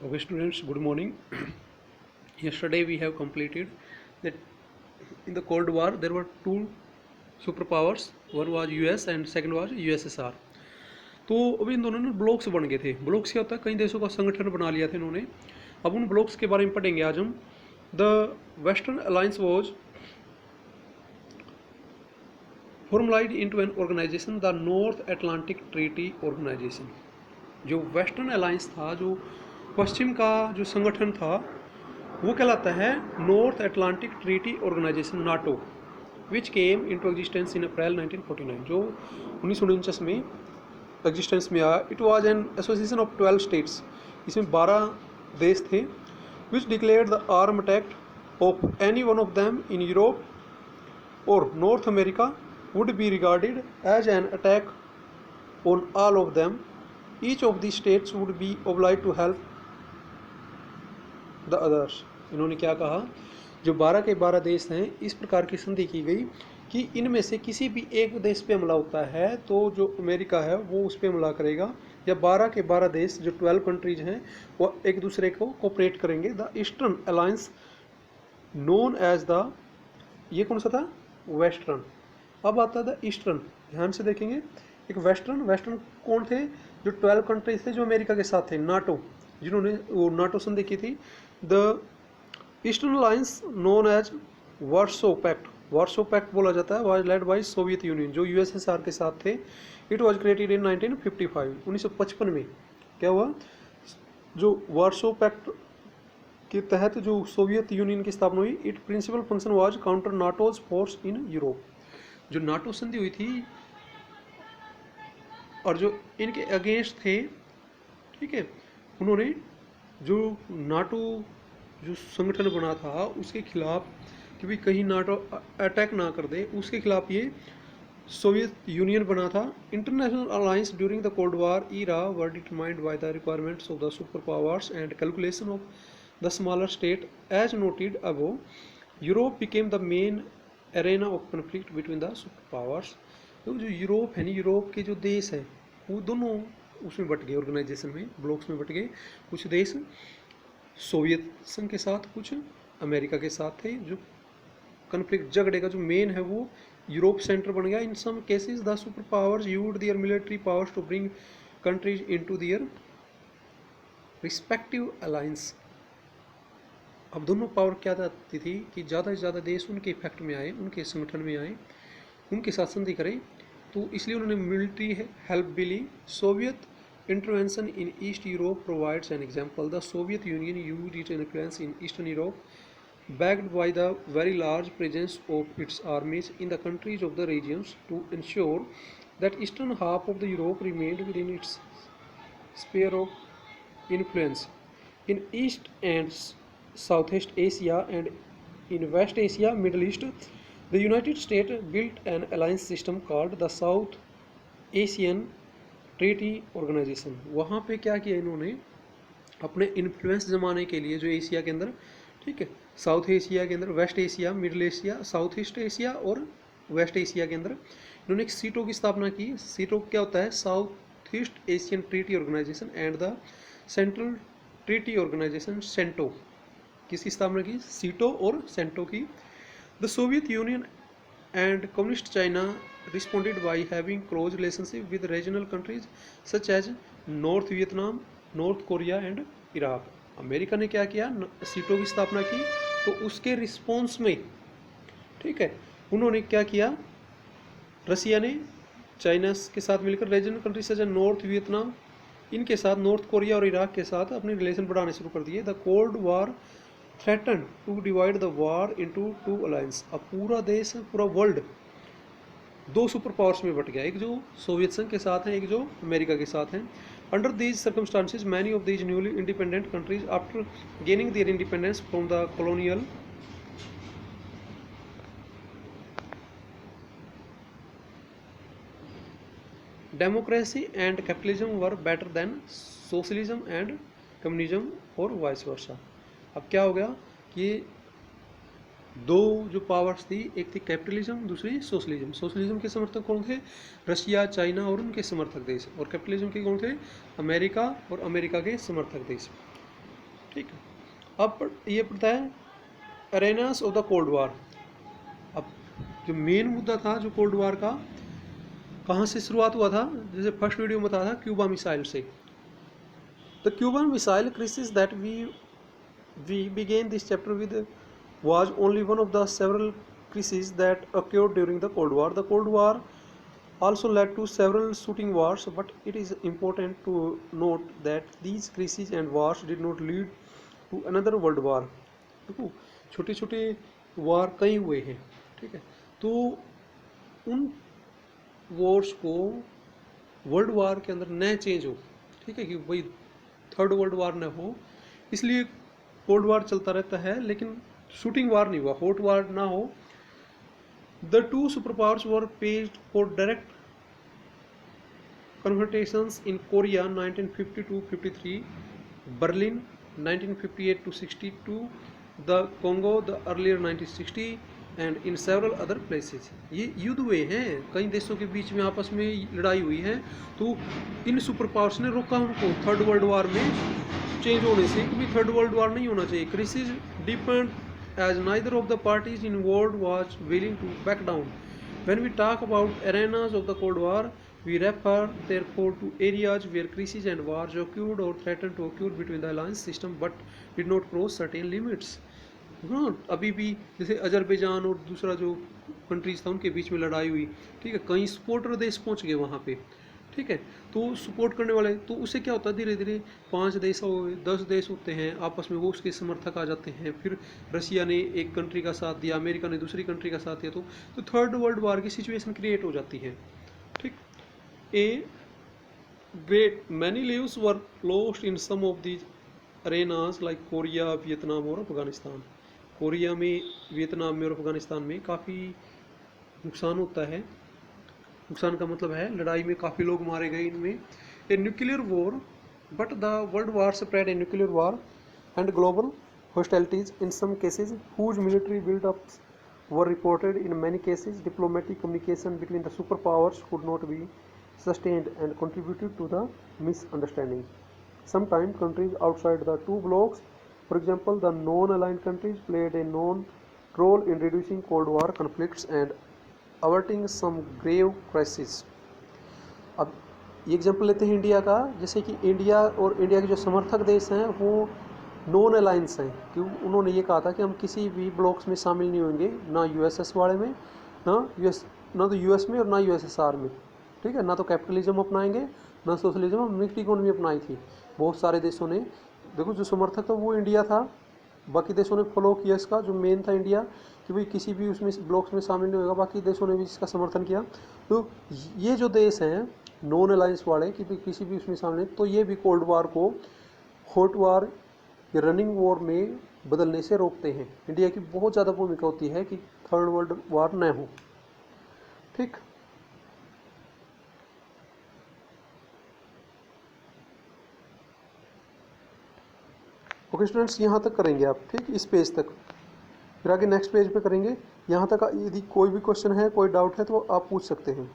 Okay, students, good morning. Yesterday we have completed that in the Cold War there were two superpowers. One was US and second was USSR. तो अभी इन दोनों ने blocks बन गए थे. Blocks क्या होता है, कई देशों का संगठन बना लिया था इन्होंने. अब उन ब्लॉक्स के बारे में पढ़ेंगे आज हम. The western alliance was formalized into an organization, the North Atlantic Treaty Organization. जो वेस्टर्न अलायंस था, जो पश्चिम का जो संगठन था, वो कहलाता है North Atlantic Treaty Organization, NATO, which came into existence in April 1949, जो 1949 में एग्जिस्टेंस में आया. It was an association of 12 states. इसमें 12 देश थे. Which declared the arm attack of any one of them in Europe और North America would be regarded as an attack on all of them. Each of the states would be obliged to help the others. इन्होंने क्या कहा, जो 12 के 12 देश हैं, इस प्रकार की संधि की गई कि इनमें से किसी भी एक देश पे हमला होता है तो जो अमेरिका है वो उस पर हमला करेगा, या 12 के 12 देश जो 12 कंट्रीज हैं वो एक दूसरे को कोऑपरेट करेंगे. The eastern alliance known as the, ये कौन सा था, वेस्टर्न. अब आता था ईस्टर्न. ध्यान से देखेंगे, एक वेस्टर्न. वेस्टर्न कौन थे, जो 12 कंट्रीज थे जो अमेरिका के साथ थे, नाटो, जिन्होंने वो नाटो संधि की थी. The eastern alliance known as Warsaw Pact, Warsaw Pact बोला जाता है, was led by Soviet Union, जो यूएसएसआर के साथ थे. इट वाज क्रिएटेड इन 1955, 1955 में क्या हुआ, जो वार्सो पैक्ट के तहत जो सोवियत यूनियन की स्थापना हुई. It principal function was counter NATO's force in Europe. जो नाटो संधि हुई थी और जो इनके अगेंस्ट थे, ठीक है, उन्होंने जो नाटो जो संगठन बना था उसके खिलाफ, कि भाई कहीं नाटो अटैक ना कर दे, उसके खिलाफ ये सोवियत यूनियन बना था. International alliance during the cold war era were determined by the requirements of the super powers and calculation of the smaller state as noted above. Europe became the main arena of conflict between the super powers. तो जो Europe है, Europe के जो देश हैं वो दोनों उसमें बट गए, ऑर्गेनाइजेशन में, ब्लॉक्स में बट गए. कुछ देश सोवियत संघ के साथ, कुछ अमेरिका के साथ थे. जो कन्फ्लिक्ट, झगड़े का जो मेन है वो यूरोप सेंटर बन गया. In some cases the super powers used their military powers to bring countries into their respective alliance. अब दोनों पावर क्या चाहती थी कि ज़्यादा से ज़्यादा देश उनके इफेक्ट में आए, उनके संगठन में आए, उनके साथ संधि करें. तो इसलिए उन्होंने मिलिट्री हेल्प भी ली. Soviet intervention in East Europe provides an example. The Soviet Union used its influence in Eastern Europe backed by the very large presence of its armies in the countries of the regions to ensure that eastern half of the Europe remained within its sphere of influence. In East and Southeast Asia and in West Asia, Middle East, the United States built an alliance system called the South Asian Treaty Organization. वहाँ पे क्या किया इन्होंने, अपने influence जमाने के लिए जो एशिया के अंदर, ठीक है, साउथ एशिया के अंदर, West Asia, Middle Asia, South East Asia और वेस्ट एशिया के अंदर इन्होंने एक सीटो की स्थापना की. सीटो क्या होता है, South East Asian Treaty Organization and the Central Treaty Organization, CENTO. किसकी स्थापना की, सीटो और सेंटो की. The Soviet Union and communist China responded by having close relationship with regional countries such as North Vietnam, North Korea and Iraq. America ने क्या किया, सीटो की स्थापना की, तो उसके रिस्पॉन्स में, ठीक है, उन्होंने क्या किया, रसिया ने चाइना के साथ मिलकर regional countries such as North Vietnam, इनके साथ, नॉर्थ कोरिया और इराक के साथ अपने रिलेशन बढ़ाने शुरू कर दिए. The cold war threaten to divide the war into two alliance. अब पूरा देश, पूरा वर्ल्ड दो सुपर पावर्स में बट गया, एक जो सोवियत संघ के साथ हैं, एक जो अमेरिका के साथ हैं. Under these circumstances many of these newly independent countries after gaining their independence from the colonial democracy and capitalism were better than socialism and communism और वाइस वर्सा. अब क्या हो गया कि दो जो पावर्स थी, एक थी कैपिटलिज्म, दूसरी सोशलिज्म. सोशलिज्म के समर्थक कौन थे, रशिया, चाइना और उनके समर्थक देश, और कैपिटलिज्म के कौन थे, अमेरिका और अमेरिका के समर्थक देश. ठीक है। अब ये पड़ता है अरेनास ऑफ द कोल्ड वार। अब जो मेन मुद्दा था जो कोल्ड वार का, कहाँ से शुरुआत हुआ था, जैसे फर्स्ट वीडियो में बताया था क्यूबा मिसाइल से। The Cuban missile crisis that we began this chapter with was only one of the several crises that occurred during the Cold War. The Cold War also led to several shooting wars, but it is important to note that these crises and wars did not lead to another world war. देखो छोटे छोटे वार कई हुए हैं, ठीक है, तो उन वॉर्स को वर्ल्ड वार के अंदर न चेंज हो, ठीक है, कि भाई थर्ड वर्ल्ड वार न हो, इसलिए कोल्ड वार चलता रहता है, लेकिन शूटिंग वार नहीं हुआ, हॉट वार ना हो। The two super powers were poised for direct confrontations in Korea 1952-53, Berlin 1958-62, the Congo the earlier 1960 and in several other places. ये युद्ध हुए हैं, कई देशों के बीच में आपस में लड़ाई हुई है, तो इन सुपर पावर्स ने रोका उनको थर्ड वर्ल्ड वार में चेंज होने से, कि थर्ड वर्ल्ड वार नहीं होना चाहिए। Crisis depend as neither of the parties involved was willing to back down. When we talk about arenas of the cold war, we refer therefore to areas where crises and wars occurred or threatened to occur between the alliance system but did not cross certain limits। हाँ, अभी भी जैसे Azerbaijan और दूसरा जो countries था उनके बीच में लड़ाई हुई, ठीक है, कई सपोर्टर देश पहुंच गए वहाँ पे, ठीक है, तो सपोर्ट करने वाले, तो उससे क्या होता है, धीरे धीरे 5 देश हो, 10 देश होते हैं आपस में, वो उसके समर्थक आ जाते हैं, फिर रशिया ने एक कंट्री का साथ दिया, अमेरिका ने दूसरी कंट्री का साथ दिया, तो थर्ड वर्ल्ड वार की सिचुएशन क्रिएट हो जाती है, ठीक। A great many lives were lost in some of these arenas like Korea, Vietnam और अफगानिस्तान। कोरिया में, वियतनाम में और अफगानिस्तान में काफ़ी नुकसान होता है। नुकसान का मतलब है लड़ाई में काफ़ी लोग मारे गए इनमें। A nuclear war, but the world war spread a nuclear war and global hostilities in some cases, whose military build-ups were reported. In many cases, diplomatic communication between the superpowers could not be sustained and contributed to the misunderstanding. Sometimes countries outside the two blocs, for example the non-aligned countries, played a known role in reducing Cold War conflicts and averting some grave crises. अब ये example लेते हैं India का, जैसे कि India और India के जो समर्थक देश हैं वो नॉन अलायंस हैं, क्यों, उन्होंने ये कहा था कि हम किसी भी ब्लॉक्स में शामिल नहीं होंगे, ना यूएसएस वाले में, ना तो यूएस में और ना यूएसएसआर में, ठीक है, ना तो कैपिटलिज्म अपनाएंगे ना सोशलिज्म, मिक्स्ड इकोनॉमी अपनाई थी बहुत सारे देशों ने। देखो जो समर्थक था वो इंडिया था, बाकी देशों ने फॉलो किया इसका, जो मेन था इंडिया, कि भाई किसी भी उसमें ब्लॉक्स में शामिल नहीं होगा, बाकी देशों ने भी इसका समर्थन किया। तो ये जो देश हैं नॉन अलायंस वाले, कि भाई किसी भी उसमें शामिल नहीं, तो ये भी कोल्ड वार को हॉट वार या रनिंग वॉर में बदलने से रोकते हैं। इंडिया की बहुत ज़्यादा भूमिका होती है कि थर्ड वर्ल्ड वार न हो, ठीक। ओके स्टूडेंट्स, यहाँ तक करेंगे आप, ठीक, इस पेज तक, फिर आगे नेक्स्ट पेज पे करेंगे। यहाँ तक यदि कोई भी क्वेश्चन है, कोई डाउट है तो आप पूछ सकते हैं।